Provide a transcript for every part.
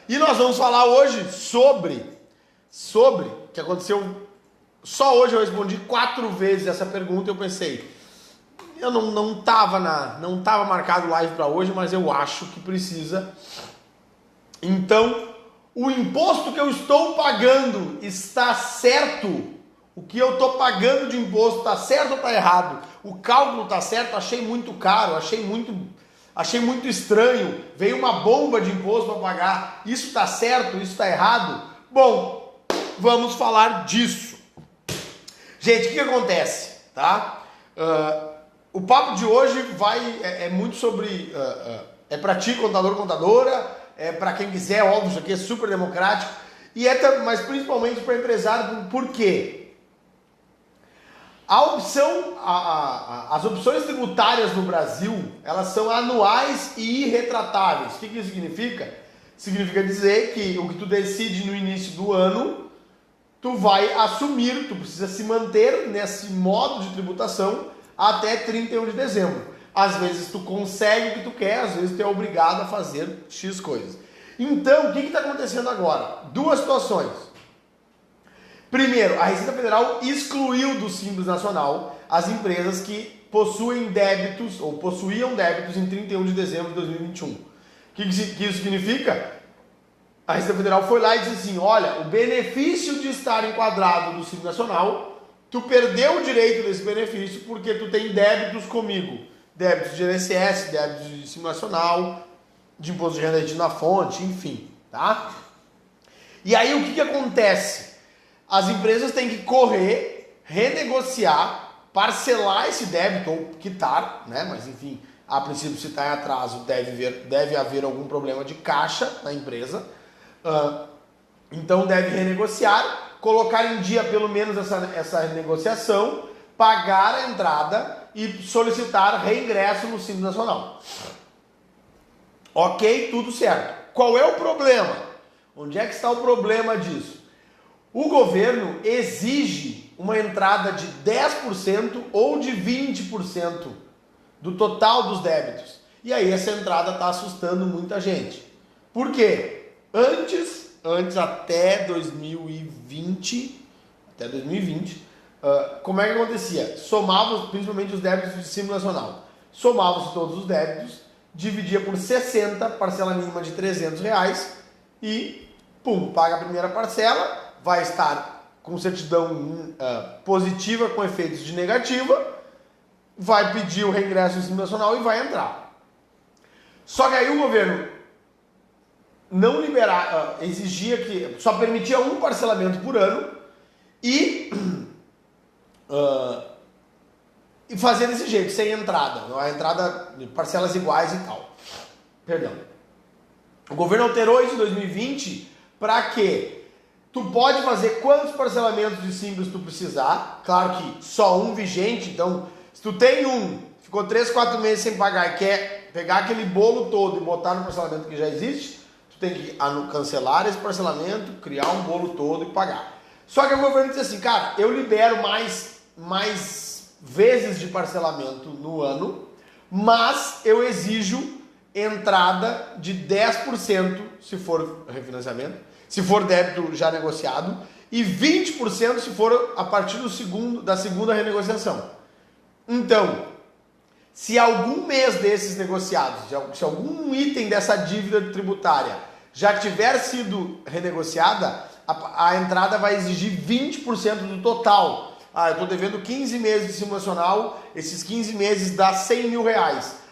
E nós vamos falar hoje sobre o que aconteceu. Só hoje eu respondi 4 vezes essa pergunta e eu pensei, eu não tava marcado live para hoje, mas eu acho que precisa. Então, o imposto que eu estou pagando está certo? O que eu estou pagando de imposto está certo ou está errado? O cálculo está certo? Achei muito caro, achei muito estranho. Veio uma bomba de imposto para pagar. Isso está certo? Isso está errado? Bom, vamos falar disso. Gente, o que acontece? Tá? O papo de hoje é muito sobre... é para ti, contador, contadora, é para quem quiser, óbvio, isso aqui é super democrático, mas principalmente para empresário. Por quê? As opções tributárias no Brasil, elas são anuais e irretratáveis. O que isso significa? Significa dizer que o que tu decide no início do ano, tu vai assumir, tu precisa se manter nesse modo de tributação até 31 de dezembro. Às vezes tu consegue o que tu quer, às vezes tu é obrigado a fazer X coisas. Então, o que está acontecendo agora? 2 situações. Primeiro, a Receita Federal excluiu do Simples Nacional as empresas que possuem débitos ou possuíam débitos em 31 de dezembro de 2021. O que isso significa? A Receita Federal foi lá e disse assim, olha, o benefício de estar enquadrado no Simples Nacional, tu perdeu o direito desse benefício porque tu tem débitos comigo. Débitos de INSS, débitos de Simples Nacional, de imposto de renda na fonte, enfim, tá? E aí o que acontece? As empresas têm que correr, renegociar, parcelar esse débito ou quitar, né? Mas enfim, a princípio, se está em atraso, deve haver algum problema de caixa na empresa. Então deve renegociar, colocar em dia pelo menos essa renegociação, pagar a entrada e solicitar reingresso no Simples Nacional. Ok, tudo certo. Qual é o problema? Onde é que está o problema disso? O governo exige uma entrada de 10% ou de 20% do total dos débitos. E aí essa entrada está assustando muita gente. Por quê? Antes até 2020, como é que acontecia? Somavam principalmente os débitos de Simples Nacional. Somavam-se todos os débitos, dividia por 60, parcela mínima de R$300 e pum, paga a primeira parcela, vai estar com certidão positiva com efeitos de negativa, vai pedir o reingresso no Simples Nacional e vai entrar. Só que aí o governo não exigia que só permitia um parcelamento por ano e fazer desse jeito, sem entrada, a entrada de parcelas iguais e tal. Perdão. O governo alterou isso em 2020 para que tu pode fazer quantos parcelamentos de Simples tu precisar, claro que só um vigente, então se tu tem ficou 3, 4 meses sem pagar e quer pegar aquele bolo todo e botar no parcelamento que já existe, tu tem que cancelar esse parcelamento, criar um bolo todo e pagar. Só que o governo diz assim, cara, eu libero mais vezes de parcelamento no ano, mas eu exijo entrada de 10% se for refinanciamento, se for débito já negociado, e 20% se for a partir da segunda renegociação. Então, se algum mês desses negociados, se algum item dessa dívida tributária já tiver sido renegociada, a entrada vai exigir 20% do total. Eu estou devendo 15 meses de Simples Nacional, esses 15 meses dá R$100 mil.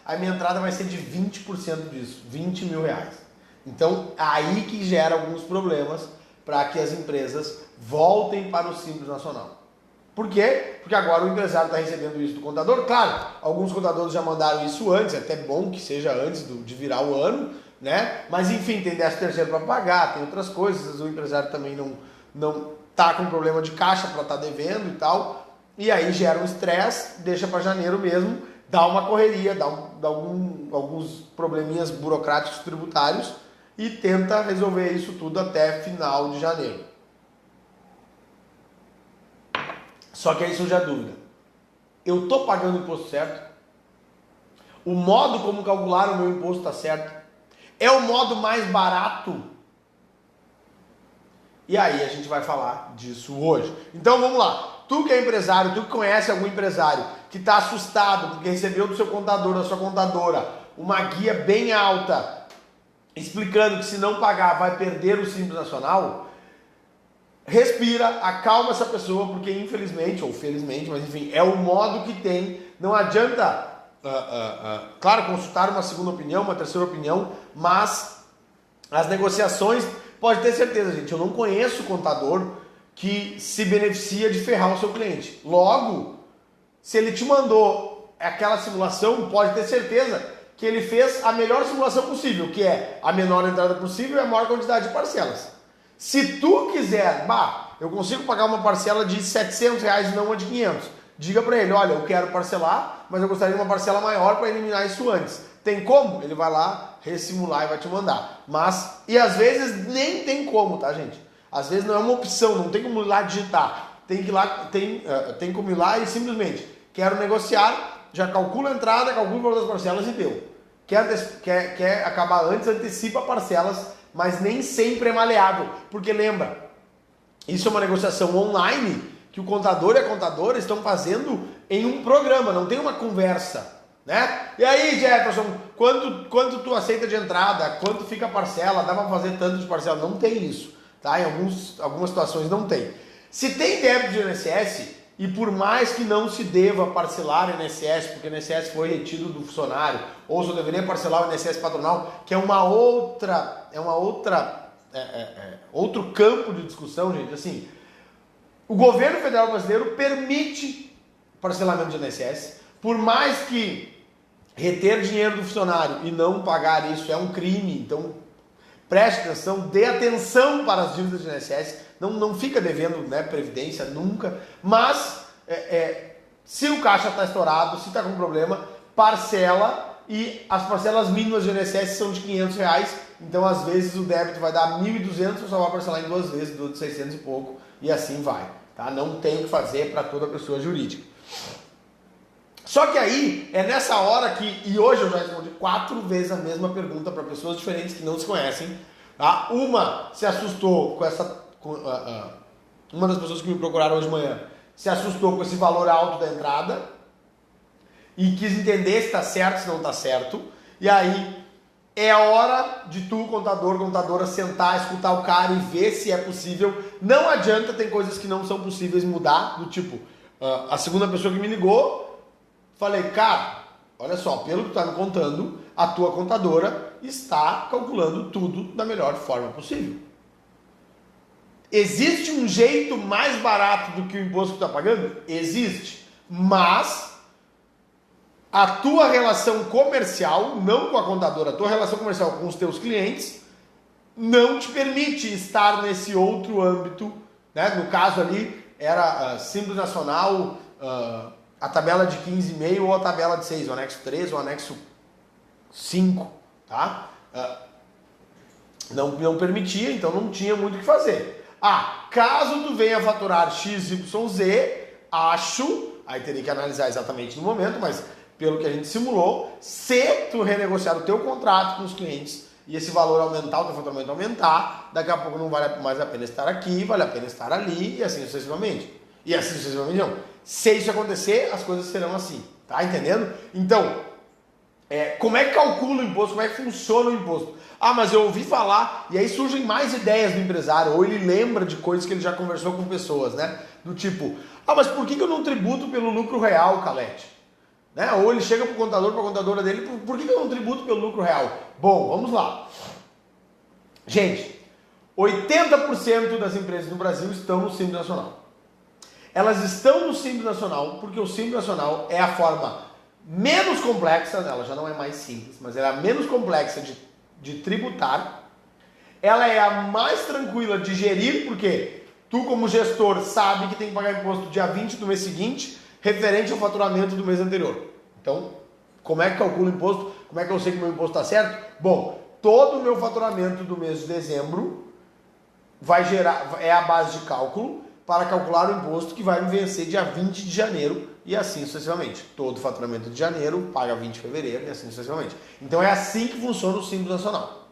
A minha entrada vai ser de 20% disso, R$20 mil. Então, aí que gera alguns problemas para que as empresas voltem para o Simples Nacional. Por quê? Porque agora o empresário está recebendo isso do contador. Claro, alguns contadores já mandaram isso antes, é até bom que seja antes de virar o ano, né? Mas enfim, tem 13º para pagar, tem outras coisas, o empresário também não tá com problema de caixa para estar devendo e tal. E aí gera um estresse, deixa para janeiro mesmo, dá uma correria, dá alguns probleminhas burocráticos tributários e tenta resolver isso tudo até final de janeiro. Só que aí surge a dúvida. Eu estou pagando o imposto certo? O modo como calcular o meu imposto está certo? É o modo mais barato E aí a gente vai falar disso hoje. Então vamos lá. Tu que é empresário, tu que conhece algum empresário que está assustado porque recebeu do seu contador, da sua contadora, uma guia bem alta explicando que se não pagar vai perder o Simples Nacional, respira, acalma essa pessoa, porque infelizmente, ou felizmente, mas enfim, é o modo que tem. Não adianta, claro, consultar uma segunda opinião, uma terceira opinião, mas as negociações, pode ter certeza, gente, eu não conheço contador que se beneficia de ferrar o seu cliente. Logo, se ele te mandou aquela simulação, pode ter certeza que ele fez a melhor simulação possível, que é a menor entrada possível e a maior quantidade de parcelas. Se tu quiser, eu consigo pagar uma parcela de R$700 e não uma de 500. Diga para ele, olha, eu quero parcelar, mas eu gostaria de uma parcela maior para eliminar isso antes. Tem como? Ele vai lá, ressimular e vai te mandar. Mas, e às vezes nem tem como, tá, gente? Às vezes não é uma opção, não tem como ir lá digitar. Tem como ir lá e simplesmente, quero negociar, já calcula a entrada, calcula o valor das parcelas e deu. Quer acabar antes, antecipa parcelas, mas nem sempre é maleável. Porque lembra, isso é uma negociação online que o contador e a contadora estão fazendo em um programa, não tem uma conversa, né? E aí, Jefferson, quanto tu aceita de entrada? Quanto fica a parcela? Dá para fazer tanto de parcela? Não tem isso, tá? Em algumas situações não tem. Se tem débito de INSS, e por mais que não se deva parcelar o INSS, porque o INSS foi retido do funcionário, ou só deveria parcelar o INSS patronal, que é outro campo de discussão, gente. Assim, o governo federal brasileiro permite parcelamento de INSS, por mais que reter dinheiro do funcionário e não pagar isso é um crime, então preste atenção, dê atenção para as dívidas de INSS, não fica devendo, né, previdência nunca, mas se o caixa está estourado, se está com problema, parcela, e as parcelas mínimas de INSS são de R$500, então às vezes o débito vai dar 1.200, você só vai parcelar em 2 vezes, de 600 e pouco, e assim vai, tá? Não tem o que fazer para toda pessoa jurídica. Só que aí, é nessa hora que, e hoje eu já respondi 4 vezes a mesma pergunta para pessoas diferentes que não se conhecem, tá? Uma se assustou uma das pessoas que me procuraram hoje de manhã se assustou com esse valor alto da entrada e quis entender se está certo, se não está certo. E aí é a hora de tu, contador, contadora, sentar, escutar o cara e ver se é possível. Não adianta, tem coisas que não são possíveis mudar, do tipo, a segunda pessoa que me ligou, falei, cara, olha só, pelo que tu está me contando, a tua contadora está calculando tudo da melhor forma possível. Existe um jeito mais barato do que o imposto que tu está pagando? Existe. Mas a tua relação comercial, não com a contadora, a tua relação comercial com os teus clientes, não te permite estar nesse outro âmbito, né? No caso ali, era Simples Nacional, a tabela de 15,5 ou a tabela de 6, o anexo 3 ou o anexo 5, tá? Não permitia, então não tinha muito o que fazer. Caso tu venha faturar XYZ, acho, aí teria que analisar exatamente no momento, mas pelo que a gente simulou, se tu renegociar o teu contrato com os clientes e esse valor aumentar, o teu faturamento aumentar, daqui a pouco não vale mais a pena estar aqui, vale a pena estar ali, e assim sucessivamente. E assim sucessivamente não. Se isso acontecer, as coisas serão assim, tá entendendo? Então, como é que calcula o imposto, como é que funciona o imposto? Mas eu ouvi falar, e aí surgem mais ideias do empresário, ou ele lembra de coisas que ele já conversou com pessoas, né? Do tipo, mas por que eu não tributo pelo lucro real, Calete? Né? Ou ele chega para o contador, para a contadora dele, por que eu não tributo pelo lucro real? Bom, vamos lá. Gente, 80% das empresas no Brasil estão no Simples Nacional. Elas estão no Simples Nacional porque o Simples Nacional é a forma menos complexa, ela já não é mais simples, mas ela é a menos complexa de tributar. Ela é a mais tranquila de gerir, porque tu como gestor sabe que tem que pagar imposto dia 20 do mês seguinte, referente ao faturamento do mês anterior. Então, como é que calcula o imposto? Como é que eu sei que o meu imposto está certo? Bom, todo o meu faturamento do mês de dezembro vai gerar, é a base de cálculo para calcular o imposto que vai me vencer dia 20 de janeiro e assim sucessivamente. Todo faturamento de janeiro paga 20 de fevereiro e assim sucessivamente. Então é assim que funciona o Simples Nacional.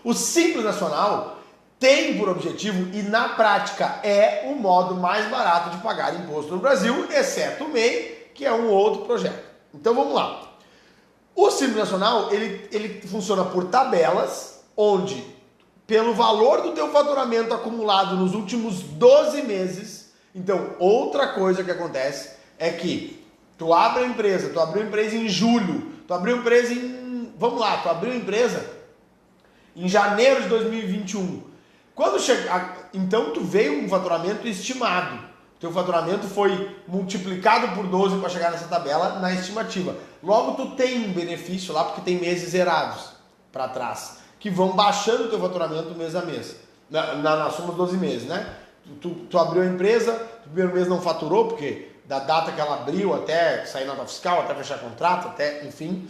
O Simples Nacional tem por objetivo, e na prática é o modo mais barato de pagar imposto no Brasil, exceto o MEI, que é um outro projeto. Então vamos lá. O Simples Nacional, ele funciona por tabelas, onde pelo valor do teu faturamento acumulado nos últimos 12 meses, então outra coisa que acontece é que tu abriu a empresa em julho, tu abriu a empresa tu abriu a empresa em janeiro de 2021. Quando então tu veio com um faturamento estimado. Teu faturamento foi multiplicado por 12 para chegar nessa tabela na estimativa. Logo tu tem um benefício lá porque tem meses zerados para trás, que vão baixando o teu faturamento mês a mês. Na soma dos 12 meses, né? Tu abriu a empresa, no primeiro mês não faturou, porque da data que ela abriu até sair nota fiscal, até fechar contrato, até, enfim,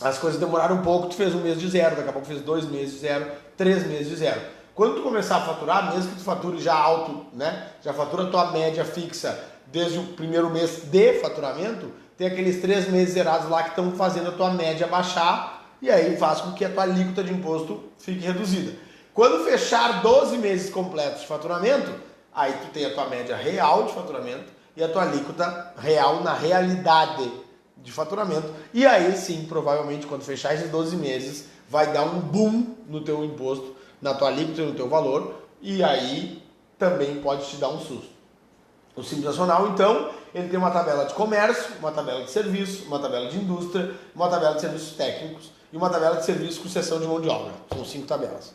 as coisas demoraram um pouco, tu fez um mês de zero, daqui a pouco fez 2 meses de zero, 3 meses de zero. Quando tu começar a faturar, mesmo que tu fature já alto, né? Já fatura a tua média fixa desde o primeiro mês de faturamento, tem aqueles 3 meses zerados lá que estão fazendo a tua média baixar e aí faz com que a tua alíquota de imposto fique reduzida. Quando fechar 12 meses completos de faturamento, aí tu tem a tua média real de faturamento e a tua alíquota real na realidade de faturamento. E aí sim, provavelmente, quando fechar esses 12 meses, vai dar um boom no teu imposto, na tua alíquota e no teu valor, e aí também pode te dar um susto. O Simples Nacional, então, ele tem uma tabela de comércio, uma tabela de serviço, uma tabela de indústria, uma tabela de serviços técnicos e uma tabela de serviços com cessão de mão de obra. São 5 tabelas.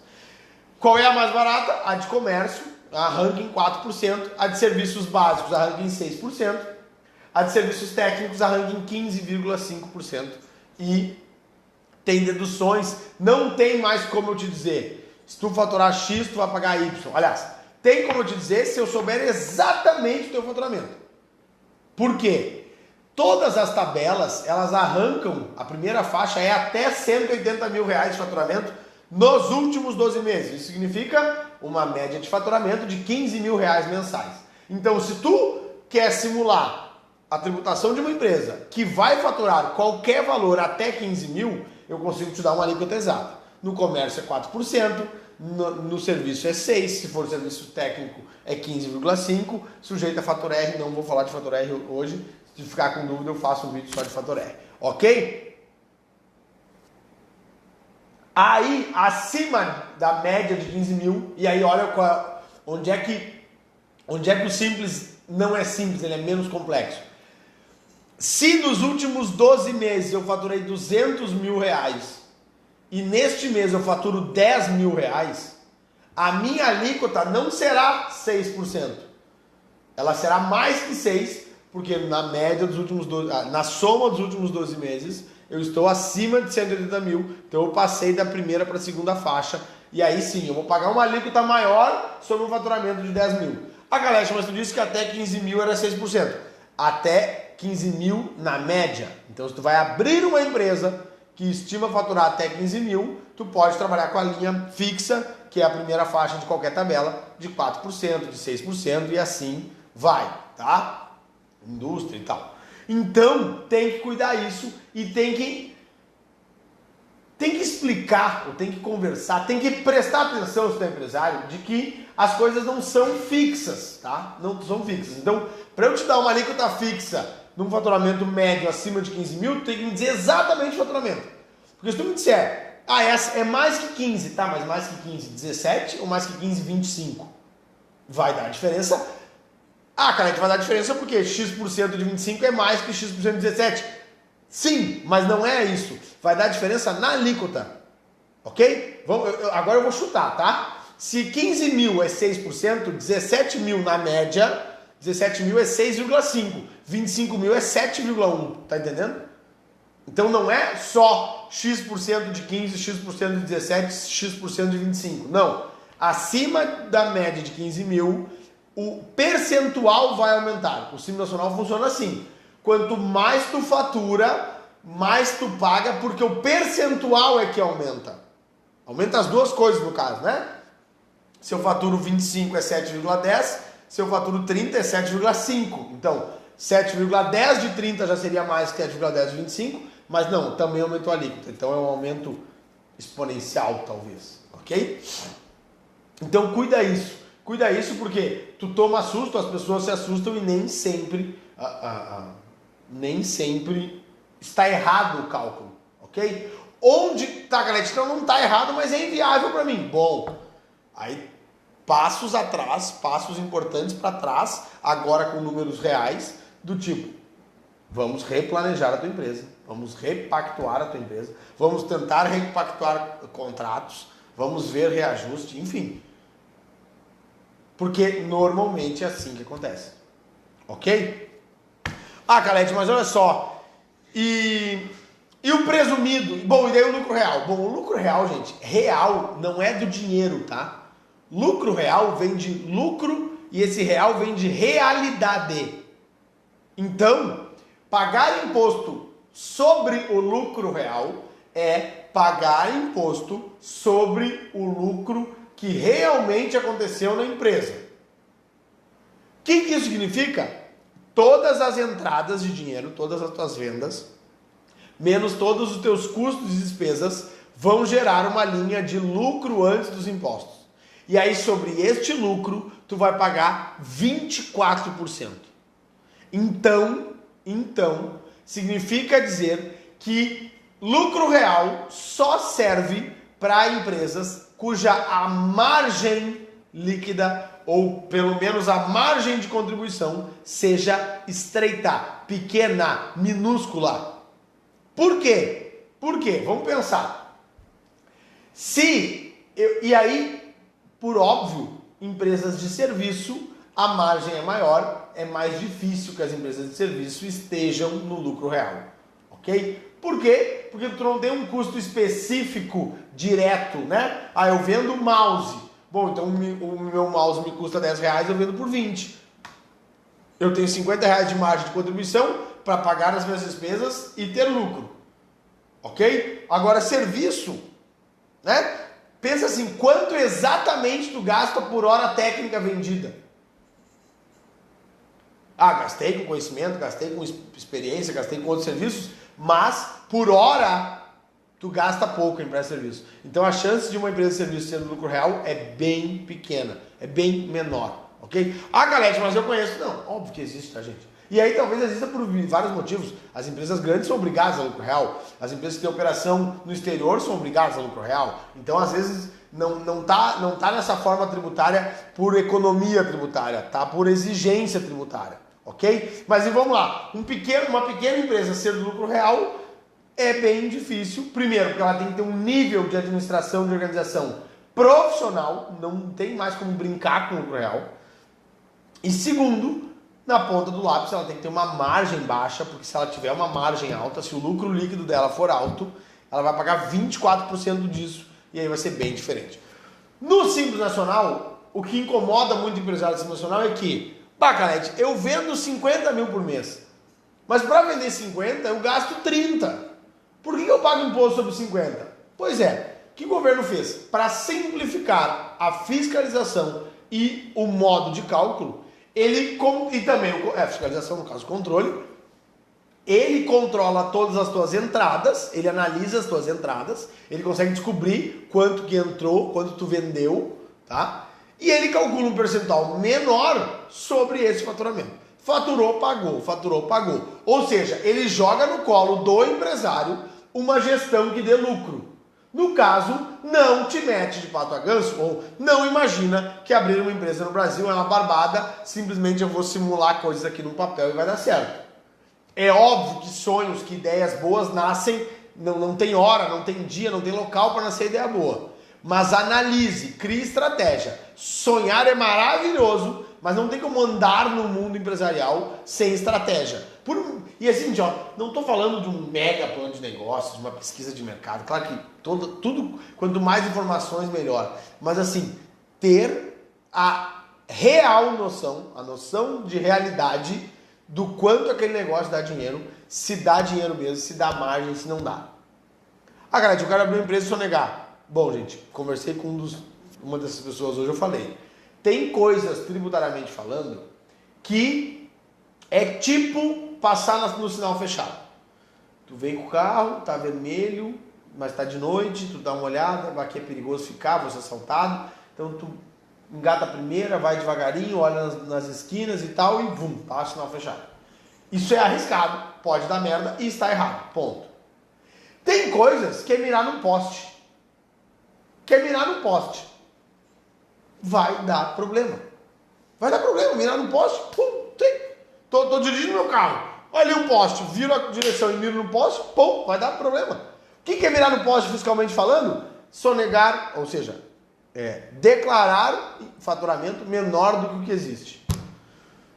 Qual é a mais barata? A de comércio, arranca em 4%, a de serviços básicos arranca em 6%, a de serviços técnicos arranca em 15,5% e tem deduções, não tem mais como eu te dizer, se tu faturar X, tu vai pagar Y. Aliás, tem como eu te dizer se eu souber exatamente o teu faturamento. Por quê? Todas as tabelas, elas arrancam, a primeira faixa é até 180 mil reais de faturamento nos últimos 12 meses. Isso significa uma média de faturamento de 15 mil reais mensais. Então, se tu quer simular a tributação de uma empresa que vai faturar qualquer valor até 15 mil, eu consigo te dar uma alíquota exata. No comércio é 4%, no serviço é 6%, se for serviço técnico é 15,5%, sujeito a fator R, não vou falar de fator R hoje, se ficar com dúvida eu faço um vídeo só de fator R, ok? Aí, acima da média de 15 mil, e aí olha onde é que o simples não é simples, ele é menos complexo. Se nos últimos 12 meses eu faturei 200 mil reais e neste mês eu faturo 10 mil reais, a minha alíquota não será 6%. Ela será mais que 6%, porque na média dos últimos 12, na soma dos últimos 12 meses, eu estou acima de 180 mil, então eu passei da primeira para a segunda faixa, e aí sim, eu vou pagar uma alíquota maior sobre um faturamento de 10 mil. A galera, mas tu disse que até 15 mil era 6%. Até 15 mil na média. Então, se tu vai abrir uma empresa que estima faturar até 15 mil, tu pode trabalhar com a linha fixa, que é a primeira faixa de qualquer tabela, de 4%, de 6% e assim vai, tá? Indústria e tal. Então, tem que cuidar isso e tem que explicar, ou tem que conversar, tem que prestar atenção, se tu é empresário, de que as coisas não são fixas, tá? Não são fixas. Então, para eu te dar uma alíquota fixa num faturamento médio acima de 15 mil, tu tem que me dizer exatamente o faturamento. Porque se tu me disser, essa é mais que 15, tá? Mas mais que 15, 17 ou mais que 15, 25? Vai dar diferença. Cara, vai dar diferença porque X% de 25 é mais que X% de 17. Sim, mas não é isso. Vai dar diferença na alíquota. Ok? Agora eu vou chutar, tá? Se 15 mil é 6%, 17 mil na média, 17 mil é 6,5%. 25 mil é 7,1%. Tá entendendo? Então não é só X% de 15, X% de 17, X% de 25. Não. Acima da média de 15 mil, o percentual vai aumentar. O Simples Nacional funciona assim. Quanto mais tu fatura, mais tu paga, porque o percentual é que aumenta. Aumenta as duas coisas no caso, né? Se eu faturo 25 é 7,10, se eu faturo 30 é 7,5. Então, 7,10 de 30 já seria mais que 7,10 de 25, mas não, também aumentou a alíquota. Então é um aumento exponencial, talvez. Ok? Então cuida isso porque tu toma susto, as pessoas se assustam e nem sempre está errado o cálculo, ok? Onde tá, galera? Então não está errado, mas é inviável para mim. Bom, aí passos atrás, passos importantes para trás, agora com números reais, do tipo, vamos replanejar a tua empresa, vamos repactuar a tua empresa, vamos tentar repactuar contratos, vamos ver reajuste, enfim. Porque normalmente é assim que acontece. Ok? Ah, Calete, mas olha só. E o presumido? Bom, e daí o lucro real? Bom, o lucro real, gente, real não é do dinheiro, tá? Lucro real vem de lucro e esse real vem de realidade. Então, pagar imposto sobre o lucro real é pagar imposto sobre o lucro que realmente aconteceu na empresa. O que isso significa? Todas as entradas de dinheiro, todas as tuas vendas, menos todos os teus custos e despesas, vão gerar uma linha de lucro antes dos impostos. E aí, sobre este lucro, tu vai pagar 24%. Então, significa dizer que lucro real só serve para empresas cuja a margem líquida, ou pelo menos a margem de contribuição, seja estreita, pequena, minúscula. Por quê? Vamos pensar. E aí, por óbvio, empresas de serviço, a margem é maior, é mais difícil que as empresas de serviço estejam no lucro real, ok? Por quê? Porque tu não tem um custo específico direto, né? Ah, eu vendo mouse. Bom, então o meu mouse me custa R$10, eu vendo por 20. Eu tenho R$50 de margem de contribuição para pagar as minhas despesas e ter lucro, ok? Agora, serviço, né? Pensa assim, quanto exatamente tu gasta por hora técnica vendida? Ah, gastei com conhecimento, gastei com experiência, gastei com outros serviços, mas por hora tu gasta pouco em pré-serviço. Então a chance de uma empresa de serviço ter lucro real é bem pequena, é bem menor, ok? Ah, Galete, mas eu conheço. Não, óbvio que existe, tá, gente? E aí talvez exista por vários motivos. As empresas grandes são obrigadas a lucro real, as empresas que têm operação no exterior são obrigadas a lucro real. Então às vezes não tá nessa forma tributária por economia tributária, tá por exigência tributária, ok? Mas e vamos lá, uma pequena empresa ser do lucro real é bem difícil. Primeiro, porque ela tem que ter um nível de administração, de organização profissional, não tem mais como brincar com o lucro real. E segundo, na ponta do lápis ela tem que ter uma margem baixa, porque se ela tiver uma margem alta, se o lucro líquido dela for alto, ela vai pagar 24% disso, e aí vai ser bem diferente. No Simples Nacional, o que incomoda muito o empresário do Simples Nacional é que, Calete, eu vendo 50 mil por mês, mas para vender 50 eu gasto 30. Por que eu pago imposto sobre 50? Pois é, o que o governo fez? Para simplificar a fiscalização e o modo de cálculo, e também a fiscalização, no caso, controle, ele controla todas as tuas entradas, ele analisa as tuas entradas, ele consegue descobrir quanto que entrou, quanto tu vendeu, tá? E ele calcula um percentual menor sobre esse faturamento. Faturou, pagou. Ou seja, ele joga no colo do empresário uma gestão que dê lucro. No caso, não te mete de pato a ganso, ou não imagina que abrir uma empresa no Brasil é uma barbada, simplesmente eu vou simular coisas aqui no papel e vai dar certo. É óbvio que sonhos, que ideias boas nascem, não tem hora, não tem dia, não tem local para nascer ideia boa. Mas analise, crie estratégia. Sonhar é maravilhoso, mas não tem como andar no mundo empresarial sem estratégia. E assim, ó, não estou falando de um mega plano de negócios, de uma pesquisa de mercado. Claro que tudo, quanto mais informações, melhor. Mas assim, ter a real noção, a noção de realidade do quanto aquele negócio dá dinheiro, se dá dinheiro mesmo, se dá margem, se não dá. Ah, cara, eu quero abrir uma empresa e sonegar. Bom, gente, conversei com uma dessas pessoas hoje, eu falei. Tem coisas, tributariamente falando, que é tipo passar no sinal fechado. Tu vem com o carro, tá vermelho, mas tá de noite, tu dá uma olhada, aqui é perigoso ficar, vou ser assaltado. Então tu engata a primeira, vai devagarinho, olha nas esquinas e tal, e vum, tá, sinal fechado. Isso é arriscado, pode dar merda e está errado, ponto. Tem coisas que é mirar num poste. Quer mirar num poste. Vai dar problema. Vai dar problema, mirar num poste, pum, tem. Tô dirigindo meu carro, olha ali um poste, viro a direção e miro no poste, pum, vai dar problema. O que é mirar no poste fiscalmente falando? Sonegar, ou seja, declarar faturamento menor do que o que existe.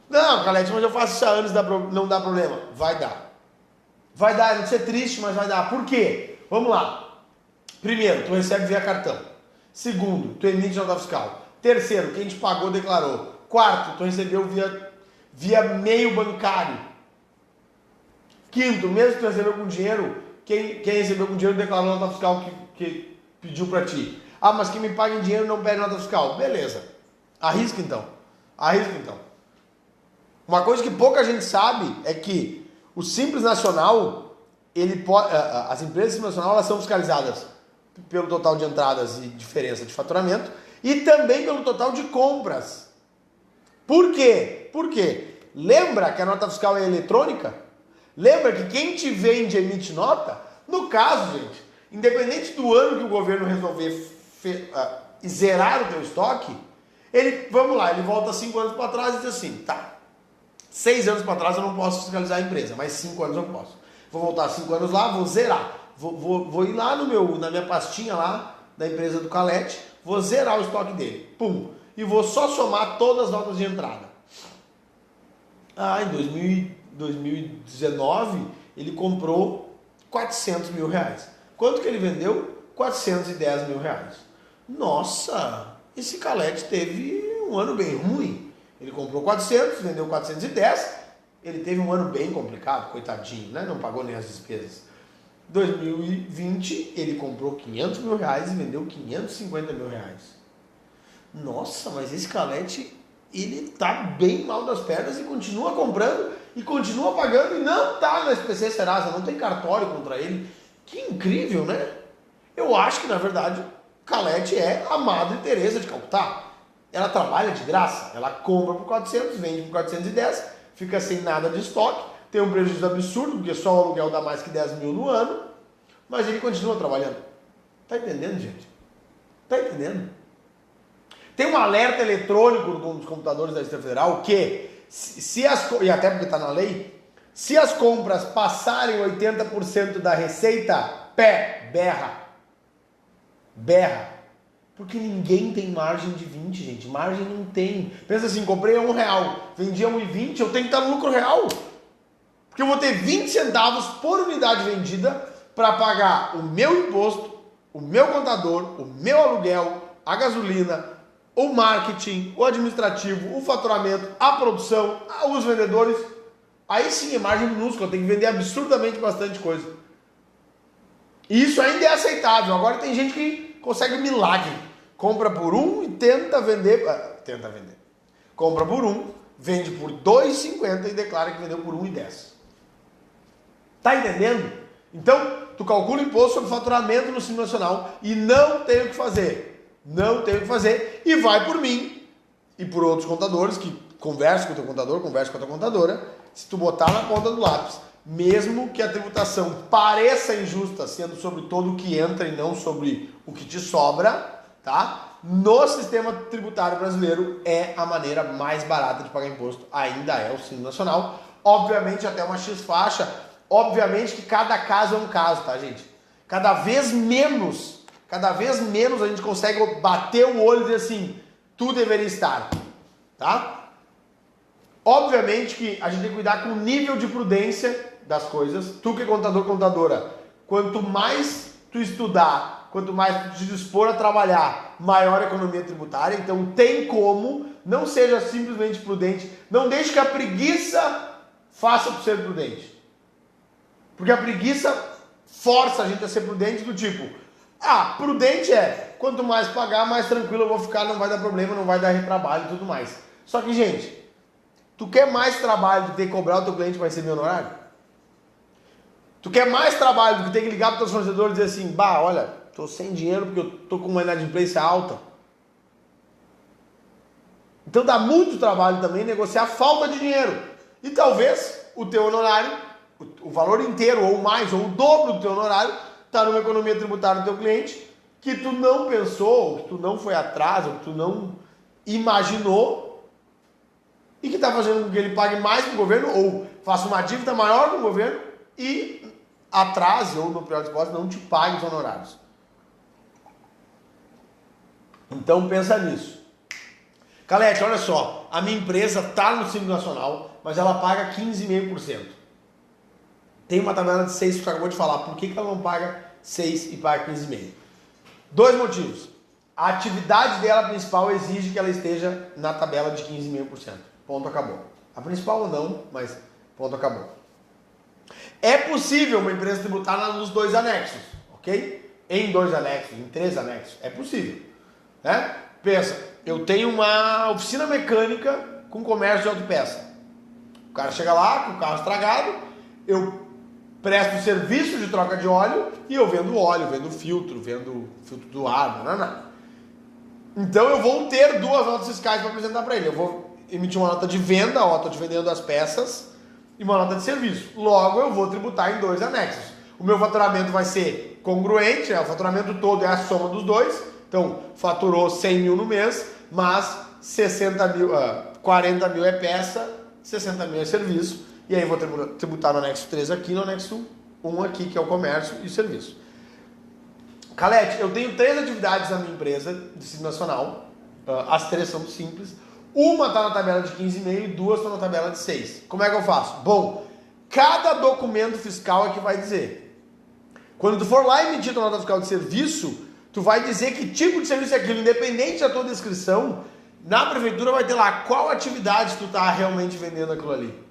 Não, Calete, mas eu faço isso há anos, não dá problema. Vai dar. Vai dar, não ser triste, mas vai dar. Por quê? Vamos lá. Primeiro, tu recebe via cartão. Segundo, tu emite nota fiscal. Terceiro, quem te pagou declarou. Quarto, tu recebeu via meio bancário. Quinto, mesmo que tu recebeu com dinheiro, quem recebeu com dinheiro declarou a nota fiscal que pediu para ti. Ah, mas quem me paga em dinheiro não pede nota fiscal. Beleza. Arrisca então. Uma coisa que pouca gente sabe é que o Simples Nacional, as empresas Simples Nacional, elas são fiscalizadas pelo total de entradas e diferença de faturamento e também pelo total de compras. Por quê? Porque lembra que a nota fiscal é eletrônica? Lembra que quem te vende emite nota? No caso, gente, independente do ano que o governo resolver zerar o teu estoque, ele volta 5 anos para trás e diz assim, tá, 6 anos para trás eu não posso fiscalizar a empresa, mas 5 anos eu posso. Vou voltar 5 anos lá, vou zerar. Vou ir lá na minha pastinha lá da empresa do Calete, vou zerar o estoque dele. Pum. E vou só somar todas as notas de entrada. Em 2019 ele comprou 400 mil reais. Quanto que ele vendeu? 410 mil reais. Nossa, esse Calete teve um ano bem ruim. Ele comprou 400, vendeu 410, ele teve um ano bem complicado, coitadinho, né? Não pagou nem as despesas. 2020, ele comprou 500 mil reais e vendeu 550 mil reais. Nossa, mas esse Calete, ele tá bem mal das pernas e continua comprando e continua pagando e não tá na SPC Serasa, não tem cartório contra ele. Que incrível, né? Eu acho que, na verdade, Calete é a Madre Teresa de Calcutá. Ela trabalha de graça, ela compra por 400, vende por 410, fica sem nada de estoque, tem um prejuízo absurdo, porque só o aluguel dá mais que 10 mil no ano, mas ele continua trabalhando. Tá entendendo, gente? Tá entendendo? Tem um alerta eletrônico nos computadores da Receita Federal que, e até porque está na lei, se as compras passarem 80% da receita, berra. Porque ninguém tem margem de 20, gente. Margem não tem. Pensa assim, comprei a R$1, vendi a 1,20, eu tenho que estar no lucro real. Porque eu vou ter 20 centavos por unidade vendida para pagar o meu imposto, o meu contador, o meu aluguel, a gasolina, o marketing, o administrativo, o faturamento, a produção, os vendedores. Aí sim é margem minúscula, tem que vender absurdamente bastante coisa. E isso ainda é aceitável. Agora tem gente que consegue milagre. Compra por 1 e tenta vender. Compra por 1, vende por 2,50 e declara que vendeu por 1,10. Tá entendendo? Então, tu calcula o imposto sobre faturamento no Simples Nacional e não tem o que fazer. Não tem o que fazer e vai por mim e por outros contadores que conversam com o teu contador, conversa com a tua contadora. Se tu botar na ponta do lápis, mesmo que a tributação pareça injusta, sendo sobre todo o que entra e não sobre o que te sobra, tá? No sistema tributário brasileiro é a maneira mais barata de pagar imposto, ainda é o Simples Nacional. Obviamente até uma X-faixa, obviamente que cada caso é um caso, tá, gente? Cada vez menos a gente consegue bater o olho e dizer assim, tu deveria estar, tá? Obviamente que a gente tem que cuidar com o nível de prudência das coisas. Tu que é contador, contadora, quanto mais tu estudar, quanto mais tu te dispor a trabalhar, maior a economia tributária. Então tem como, não seja simplesmente prudente, não deixe que a preguiça faça tu ser prudente. Porque a preguiça força a gente a ser prudente do tipo, prudente é, quanto mais pagar, mais tranquilo eu vou ficar, não vai dar problema, não vai dar retrabalho e tudo mais. Só que, gente, tu quer mais trabalho do que ter que cobrar o teu cliente vai ser meu honorário? Tu quer mais trabalho do que ter que ligar para os teus fornecedores e dizer assim, olha, tô sem dinheiro porque eu tô com uma inadimplência alta. Então dá muito trabalho também negociar a falta de dinheiro. E talvez o teu honorário, o valor inteiro ou mais, ou o dobro do teu honorário, está numa economia tributária do teu cliente que tu não pensou, que tu não foi atrás, ou que tu não imaginou e que está fazendo com que ele pague mais para o governo ou faça uma dívida maior com o governo e atrase, ou no pior dos casos, não te pague os honorários. Então pensa nisso. Calete, olha só, a minha empresa está no Simples Nacional, mas ela paga 15,5%. Tem uma tabela de 6 que você acabou de falar. Por que ela não paga 6 e paga 15,5%? 2 motivos. A atividade dela principal exige que ela esteja na tabela de 15,5%. Ponto, acabou. A principal não, mas ponto, acabou. É possível uma empresa tributar nos 2 anexos, ok? Em 2 anexos, em 3 anexos. É possível. Né? Pensa, eu tenho uma oficina mecânica com comércio de autopeça. O cara chega lá com o carro estragado, eu presto serviço de troca de óleo e eu vendo óleo, vendo filtro do ar, não. Então eu vou ter 2 notas fiscais para apresentar para ele. Eu vou emitir uma nota de venda, ó, estou te vendendo as peças, e uma nota de serviço. Logo eu vou tributar em 2 anexos. O meu faturamento vai ser congruente, o faturamento todo é a soma dos dois. Então faturou 100 mil no mês, mas 40 mil é peça, 60 mil é serviço. E aí eu vou tributar no anexo 3 aqui, no anexo 1 aqui, que é o comércio e serviço. Calete, eu tenho 3 atividades na minha empresa de Simples Nacional. As 3 são simples. Uma está na tabela de 15,5 e 2 estão na tabela de 6. Como é que eu faço? Bom, cada documento fiscal é que vai dizer. Quando tu for lá emitir tua nota fiscal de serviço, tu vai dizer que tipo de serviço é aquilo, independente da tua descrição. Na prefeitura vai ter lá qual atividade tu está realmente vendendo aquilo ali.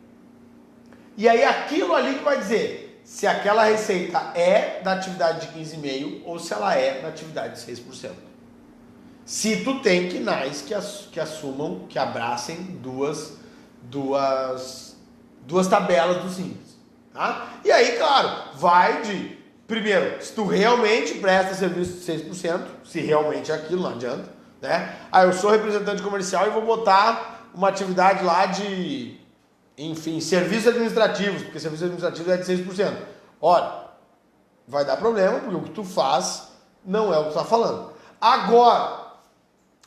E aí aquilo ali que vai dizer se aquela receita é da atividade de 15,5% ou se ela é da atividade de 6%. Se tu tem quinais que assumam, que abracem duas tabelas do Simples. Tá? E aí, claro, vai de... Primeiro, se tu realmente presta serviço de 6%, se realmente é aquilo, não adianta. Né? Eu sou representante comercial e vou botar uma atividade lá de... Enfim, serviços administrativos, porque serviços administrativos é de 6%. Olha, vai dar problema, porque o que tu faz não é o que tu está falando. Agora,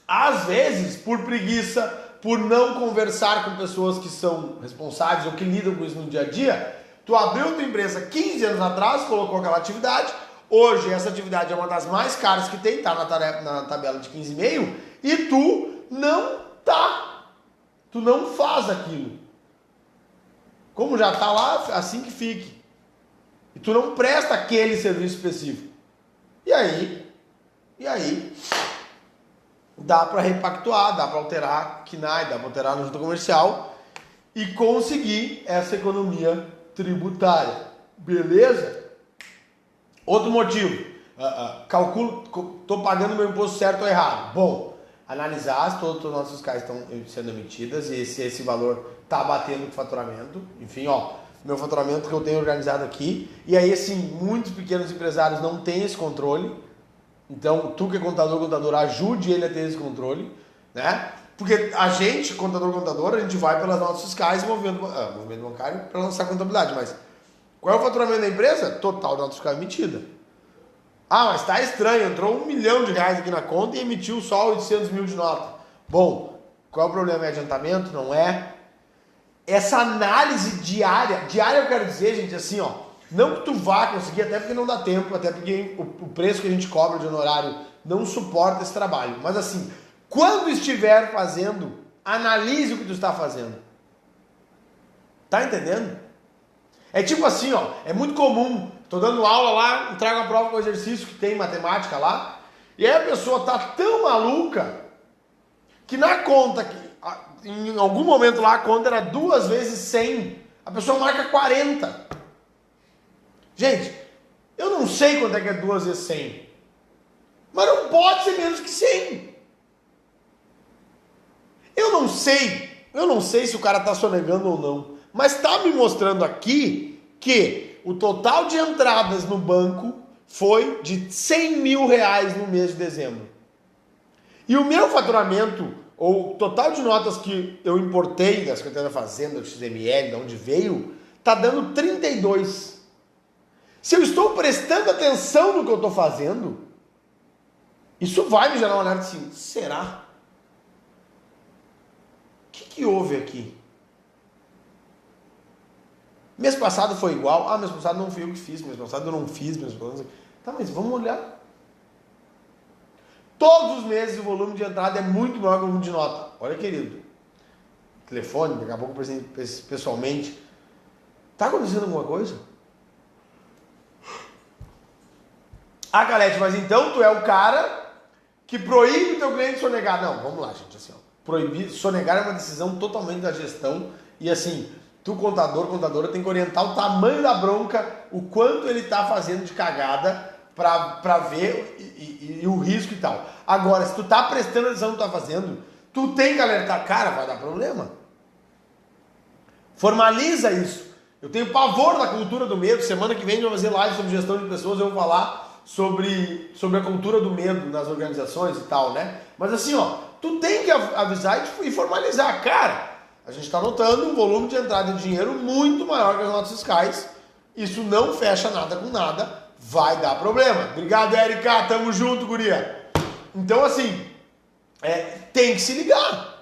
às vezes, por preguiça, por não conversar com pessoas que são responsáveis ou que lidam com isso no dia a dia, tu abriu tua empresa 15 anos atrás, colocou aquela atividade, hoje essa atividade é uma das mais caras que tem, tá na tabela de 15,5%, e tu não faz aquilo. Como já está lá, assim que fique. E tu não presta aquele serviço específico. E aí dá para repactuar, dá para alterar KNAI, dá para alterar na junta comercial e conseguir essa economia tributária. Beleza? Outro motivo. Calculo, estou pagando meu imposto certo ou errado. Bom, analisar se todas as notas fiscais estão sendo emitidas e se esse valor está batendo com o faturamento. Enfim, ó, meu faturamento que eu tenho organizado aqui. E aí, assim, muitos pequenos empresários não têm esse controle. Então, tu que é contador, ajude ele a ter esse controle, né? Porque a gente, contador, a gente vai pelas notas fiscais e movimento bancário para lançar a contabilidade. Mas qual é o faturamento da empresa? Total de nota fiscal emitida. Mas tá estranho, entrou R$1 milhão aqui na conta e emitiu só 800 mil de nota. Bom, qual é o problema? É adiantamento? Não é? Essa análise diária eu quero dizer, gente, assim, ó, não que tu vá conseguir, até porque não dá tempo, até porque o preço que a gente cobra de honorário não suporta esse trabalho. Mas assim, quando estiver fazendo, analise o que tu está fazendo. Tá entendendo? É tipo assim, ó, é muito comum, tô dando aula lá, entrego a prova com exercício que tem matemática lá, e aí a pessoa tá tão maluca que na conta, em algum momento lá a conta era 2 vezes 100, a pessoa marca 40. Gente, eu não sei quanto é que é 2 vezes 100, mas não pode ser menos que 100. Eu não sei se o cara está sonegando ou não, mas está me mostrando aqui que o total de entradas no banco foi de R$100 mil no mês de dezembro. E o meu faturamento ou o total de notas que eu importei da Secretaria da Fazenda, do XML, de onde veio, tá dando 32. Se eu estou prestando atenção no que eu estou fazendo, isso vai me gerar um alerta assim, será? O que houve aqui? Mês passado foi igual, mês passado não fui eu que fiz, mês passado eu não fiz, mês passado... Tá, mas vamos olhar. Todos os meses o volume de entrada é muito maior que o volume de nota. Olha, querido, telefone, daqui a pouco pessoalmente. Tá acontecendo alguma coisa? Galete, mas então tu é o cara que proíbe o teu cliente sonegar. Não, vamos lá, gente, assim, ó. Proibir, sonegar é uma decisão totalmente da gestão e assim, tu contadora tem que orientar o tamanho da bronca, o quanto ele tá fazendo de cagada pra ver e o risco e tal. Agora, se tu tá prestando atenção no que tu tá fazendo, tu tem que alertar, cara, vai dar problema. Formaliza isso. Eu tenho pavor da cultura do medo. Semana que vem a gente vai fazer live sobre gestão de pessoas, eu vou falar sobre a cultura do medo nas organizações e tal, né? Mas assim, ó, tu tem que avisar e formalizar. Cara, a gente está notando um volume de entrada de dinheiro muito maior que as notas fiscais. Isso não fecha nada com nada. Vai dar problema. Obrigado, Erika. Tamo junto, guria. Então, assim, tem que se ligar.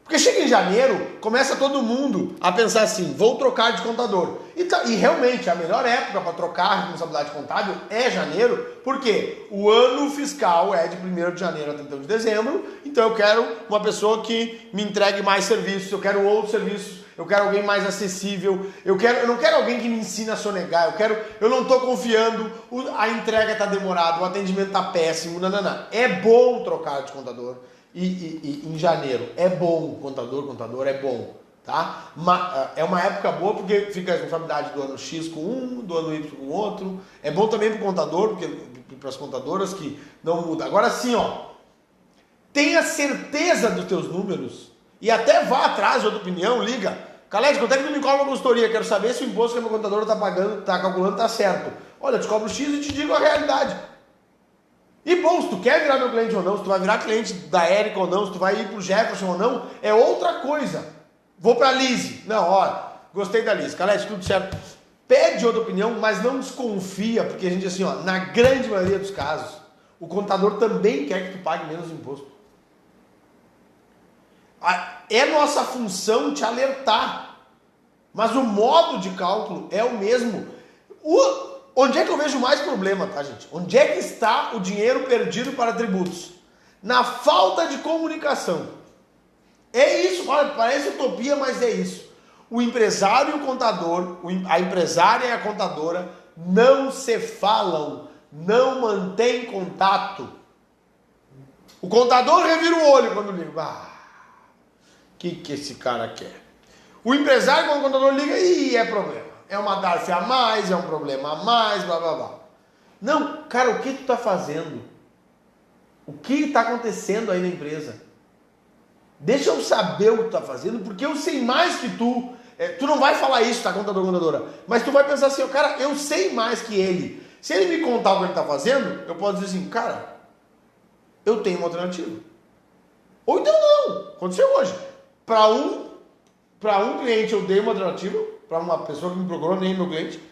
Porque chega em janeiro, começa todo mundo a pensar assim, vou trocar de contador. E realmente, a melhor época para trocar a responsabilidade contábil é janeiro, porque o ano fiscal é de 1º de janeiro a 31 de dezembro, então eu quero uma pessoa que me entregue mais serviços, eu quero outros serviços, eu quero alguém mais acessível, eu não quero alguém que me ensine a sonegar, eu não estou confiando, a entrega está demorada, o atendimento está péssimo, não. É bom trocar de contador. E em janeiro é bom, contador é bom, tá? É uma época boa porque fica a responsabilidade do ano X com um, do ano Y com outro. É bom também para o contador, porque para as contadoras que não muda. Agora sim, ó, tenha certeza dos teus números e até vá atrás de outra opinião, liga. Calete, quanto é que tu me cobra a consultoria? Quero saber se o imposto que a minha contadora está pagando, está calculando, está certo. Olha, eu te cobro X e te digo a realidade. E bom, se tu quer virar meu cliente ou não, se tu vai virar cliente da Érica ou não, se tu vai ir pro Jefferson ou não, é outra coisa. Vou pra Lise. Não, olha, gostei da Lise. Calete, tudo certo. Pede outra opinião, mas não desconfia, porque a gente assim, ó, na grande maioria dos casos, o contador também quer que tu pague menos imposto. É nossa função te alertar, mas o modo de cálculo é o mesmo. Onde é que eu vejo mais problema, tá, gente? Onde é que está o dinheiro perdido para tributos? Na falta de comunicação. É isso, olha, parece utopia, mas é isso. O empresário e o contador, a empresária e a contadora não se falam, não mantêm contato. O contador revira o olho quando liga. O que esse cara quer? O empresário, quando o contador liga, é problema. É uma DARF a mais, é um problema a mais, blá blá blá. Não, cara, o que tu tá fazendo? O que está acontecendo aí na empresa? Deixa eu saber o que tu tá fazendo, porque eu sei mais que tu. Tu não vai falar isso, tá, contadora? Mas tu vai pensar assim, cara, eu sei mais que ele. Se ele me contar o que ele tá fazendo, eu posso dizer assim, cara, eu tenho uma alternativa. Ou então não, aconteceu hoje. Para um cliente eu dei uma alternativa, para uma pessoa que me procurou, nem meu cliente,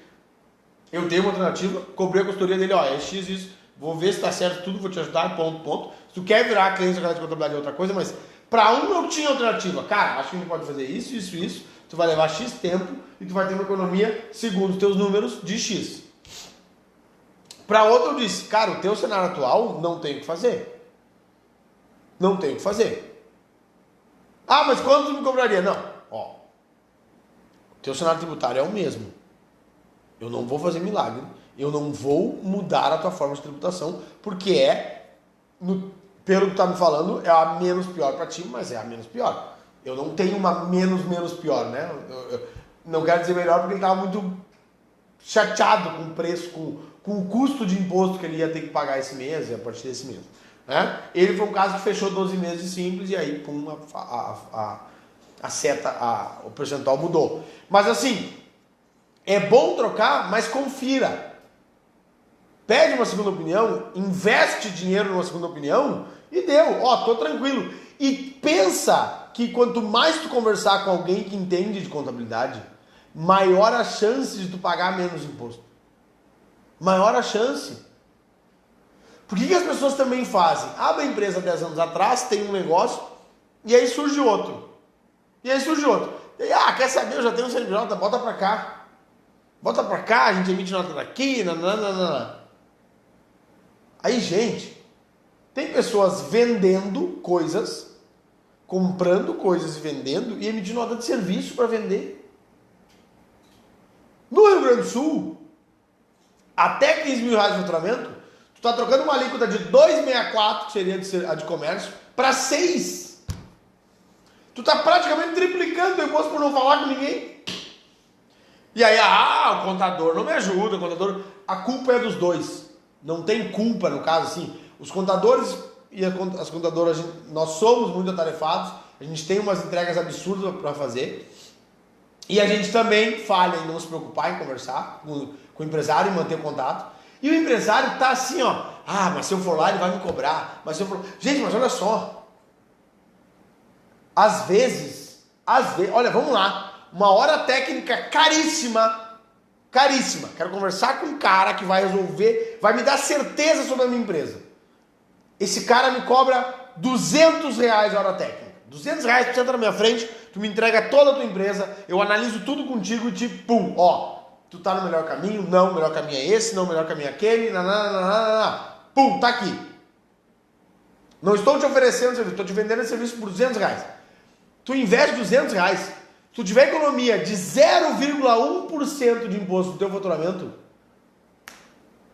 eu dei uma alternativa, cobrei a consultoria dele, ó, é X isso, vou ver se tá certo tudo, vou te ajudar, ponto. Se tu quer virar cliente de contabilidade é outra coisa, mas para um eu tinha alternativa, cara, acho que a gente pode fazer isso, tu vai levar X tempo e tu vai ter uma economia, segundo os teus números, de X. Para outro eu disse, cara, o teu cenário atual não tem o que fazer. Não tem o que fazer. Mas quanto tu me cobraria? Não, ó, o teu cenário tributário é o mesmo. Eu não vou fazer milagre. Eu não vou mudar a tua forma de tributação, porque pelo que tu tá me falando, é a menos pior para ti, mas é a menos pior. Eu não tenho uma menos pior, né? Eu não quero dizer melhor porque ele estava muito chateado com o preço, com o custo de imposto que ele ia ter que pagar esse mês e a partir desse mês. Né? Ele foi um caso que fechou 12 meses simples e aí, pum, a seta, o percentual mudou. Mas assim, é bom trocar, mas confira. Pede uma segunda opinião, investe dinheiro numa segunda opinião e deu. Tô tranquilo. E pensa que quanto mais tu conversar com alguém que entende de contabilidade, maior a chance de tu pagar menos imposto. Maior a chance. Por que as pessoas também fazem? Abre a empresa 10 anos atrás, tem um negócio, e aí surge outro. E aí surge outro. E, quer saber? Eu já tenho um CNPJ, bota pra cá. Bota pra cá, a gente emite nota daqui, nananana. Aí, gente, tem pessoas vendendo coisas, comprando coisas e vendendo, e emitindo nota de serviço para vender. No Rio Grande do Sul, até 15 mil reais de faturamento, tu tá trocando uma alíquota de 2,64, que seria a de comércio, para 6. Tu tá praticamente triplicando o imposto por não falar com ninguém. E aí, o contador não me ajuda, o contador... A culpa é dos dois. Não tem culpa, no caso, assim. Os contadores e as contadoras, nós somos muito atarefados, a gente tem umas entregas absurdas para fazer, e a gente também falha em não se preocupar em conversar com o empresário e manter o contato. E o empresário tá assim, ó, mas se eu for lá ele vai me cobrar, mas se eu for... Gente, mas olha só, às vezes, olha, vamos lá, uma hora técnica caríssima, quero conversar com um cara que vai resolver, vai me dar certeza sobre a minha empresa. Esse cara me cobra R$200 a hora técnica. R$200, tu senta na minha frente, tu me entrega toda a tua empresa, eu analiso tudo contigo e pum, tu tá no melhor caminho, não, o melhor caminho é esse, não, o melhor caminho é aquele, pum, tá aqui. Não estou te oferecendo serviço, estou te vendendo esse serviço por R$200. Tu investe R$200, se tu tiver economia de 0,1% de imposto do teu faturamento,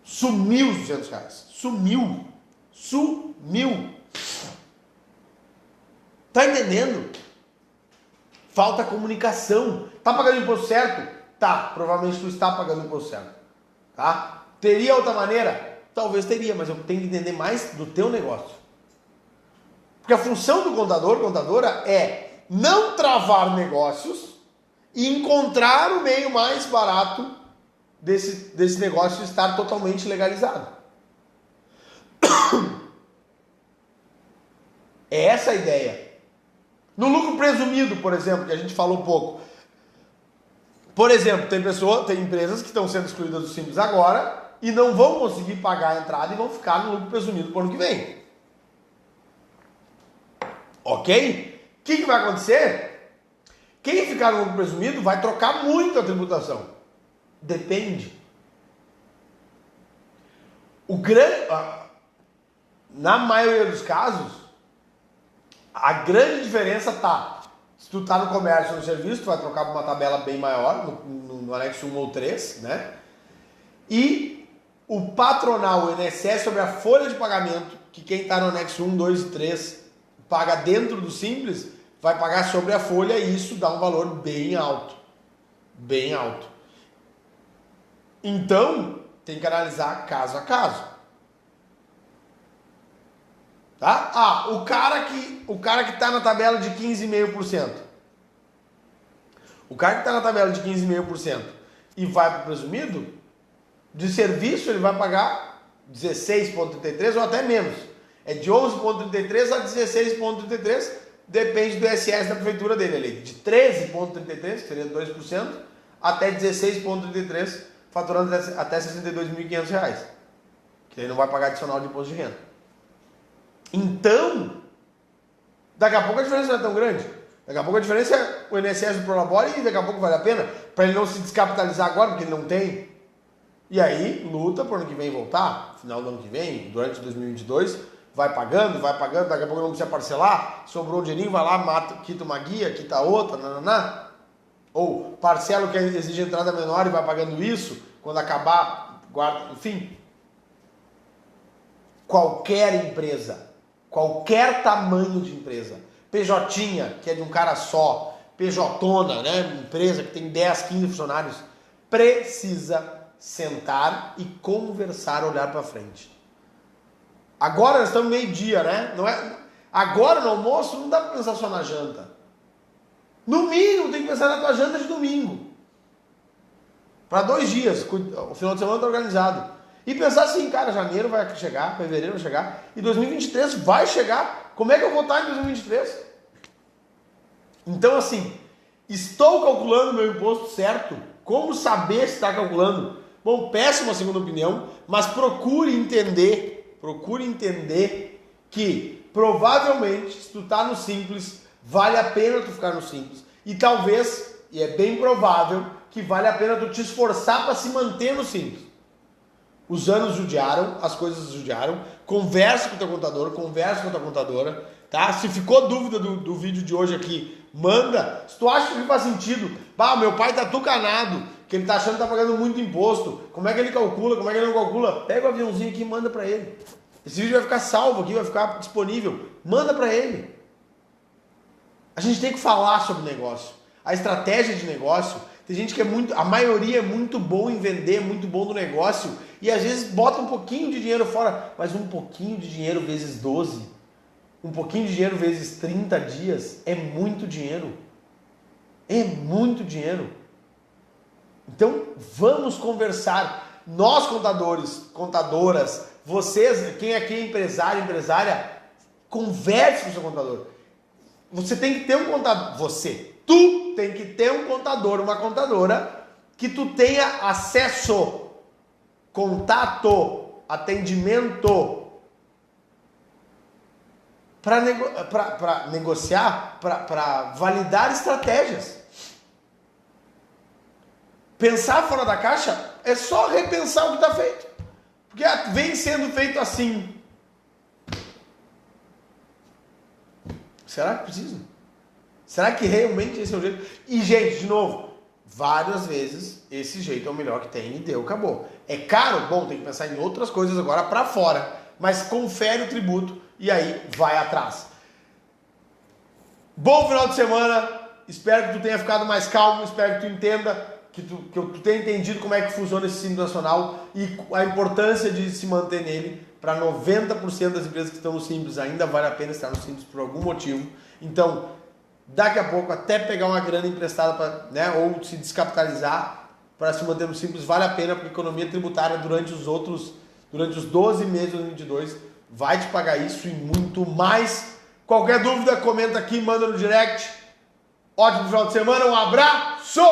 sumiu os R$200. Sumiu. Tá entendendo? Falta comunicação. Tá pagando o imposto certo? Tá, provavelmente tu está pagando o imposto certo. Tá? Teria outra maneira? Talvez teria, mas eu tenho que entender mais do teu negócio. Porque a função do contador, contadora, é não travar negócios e encontrar o meio mais barato desse negócio estar totalmente legalizado. É essa a ideia. No lucro presumido, por exemplo, que a gente falou um pouco. Por exemplo, tem empresas que estão sendo excluídas do Simples agora e não vão conseguir pagar a entrada e vão ficar no lucro presumido para o ano que vem. Ok? O que vai acontecer? Quem ficar no lucro presumido vai trocar muito a tributação. Depende. Na maioria dos casos, a grande diferença tá. Se tu tá no comércio ou no serviço, tu vai trocar por uma tabela bem maior, no anexo 1 ou 3, né? E o patronal, o INSS, sobre a folha de pagamento, que quem tá no anexo 1, 2 e 3 paga dentro do Simples, vai pagar sobre a folha e isso dá um valor bem alto. Bem alto. Então, tem que analisar caso a caso. Tá? O cara que está na tabela de 15,5%. O cara que está na tabela de 15,5% e vai para o presumido, de serviço ele vai pagar 16,33 ou até menos. É de 11,33 a 16,33, depende do ISS da prefeitura dele ali. De 13,33, que seria 2%, até 16,33, faturando até R$ 62.500. Que ele não vai pagar adicional de imposto de renda. Então, daqui a pouco a diferença não é tão grande. Daqui a pouco a diferença é o INSS do Prolabore e daqui a pouco vale a pena, para ele não se descapitalizar agora, porque ele não tem. E aí, luta para o ano que vem voltar, final do ano que vem, durante 2022, vai pagando, daqui a pouco não precisa parcelar, sobrou um dinheirinho, vai lá, quita uma guia, quita outra, nananá. Ou parcela o que exige entrada menor e vai pagando isso, quando acabar, guarda, enfim. Qualquer empresa, qualquer tamanho de empresa, PJ, que é de um cara só, PJona, né, empresa que tem 10, 15 funcionários, precisa sentar e conversar, olhar para frente. Agora nós estamos meio-dia, né? Agora no almoço não dá para pensar só na janta. No mínimo tem que pensar na tua janta de domingo. Para 2 dias, o final de semana está organizado. E pensar assim, cara, janeiro vai chegar, fevereiro vai chegar, e 2023 vai chegar. Como é que eu vou estar em 2023? Então, assim, estou calculando meu imposto certo? Como saber se está calculando? Bom, péssima segunda opinião, mas procure entender que provavelmente, se tu tá no Simples, vale a pena tu ficar no Simples. E talvez, e é bem provável, que vale a pena tu te esforçar para se manter no Simples. Os anos judiaram, as coisas judiaram. Converse com o teu contador, converse com a tua contadora, tá? Se ficou dúvida do vídeo de hoje aqui, manda. Se tu acha que faz sentido, meu pai tá tucanado, que ele tá achando que tá pagando muito imposto, como é que ele calcula, como é que ele não calcula? Pega o aviãozinho aqui e manda para ele. Esse vídeo vai ficar salvo aqui, vai ficar disponível. Manda para ele. A gente tem que falar sobre negócio. A estratégia de negócio, tem gente que a maioria é muito bom em vender, muito bom no negócio, e às vezes bota um pouquinho de dinheiro fora, mas um pouquinho de dinheiro vezes 12, um pouquinho de dinheiro vezes 30 dias, é muito dinheiro. É muito dinheiro. Então, vamos conversar. Nós, contadores, contadoras, vocês, quem aqui é empresário, empresária, converse com o seu contador. Você tem que ter um contador, tu tem que ter um contador, uma contadora, que tu tenha acesso, contato, atendimento, para negociar, para validar estratégias. Pensar fora da caixa é só repensar o que está feito. Porque vem sendo feito assim. Será que precisa? Será que realmente esse é o jeito? E, gente, de novo, várias vezes esse jeito é o melhor que tem e deu, acabou. É caro? Bom, tem que pensar em outras coisas agora para fora. Mas confere o tributo e aí vai atrás. Bom final de semana. Espero que tu tenha ficado mais calmo. Espero que tu entenda, que tu tenha entendido como é que funciona esse Simples Nacional e a importância de se manter nele. Para 90% das empresas que estão no Simples, ainda vale a pena estar no Simples por algum motivo. Então, daqui a pouco, até pegar uma grana emprestada, ou se descapitalizar para se manter no Simples, vale a pena, porque a economia tributária durante os 12 meses de 2022 vai te pagar isso e muito mais. Qualquer dúvida, comenta aqui, manda no direct. Ótimo final de semana, um abraço!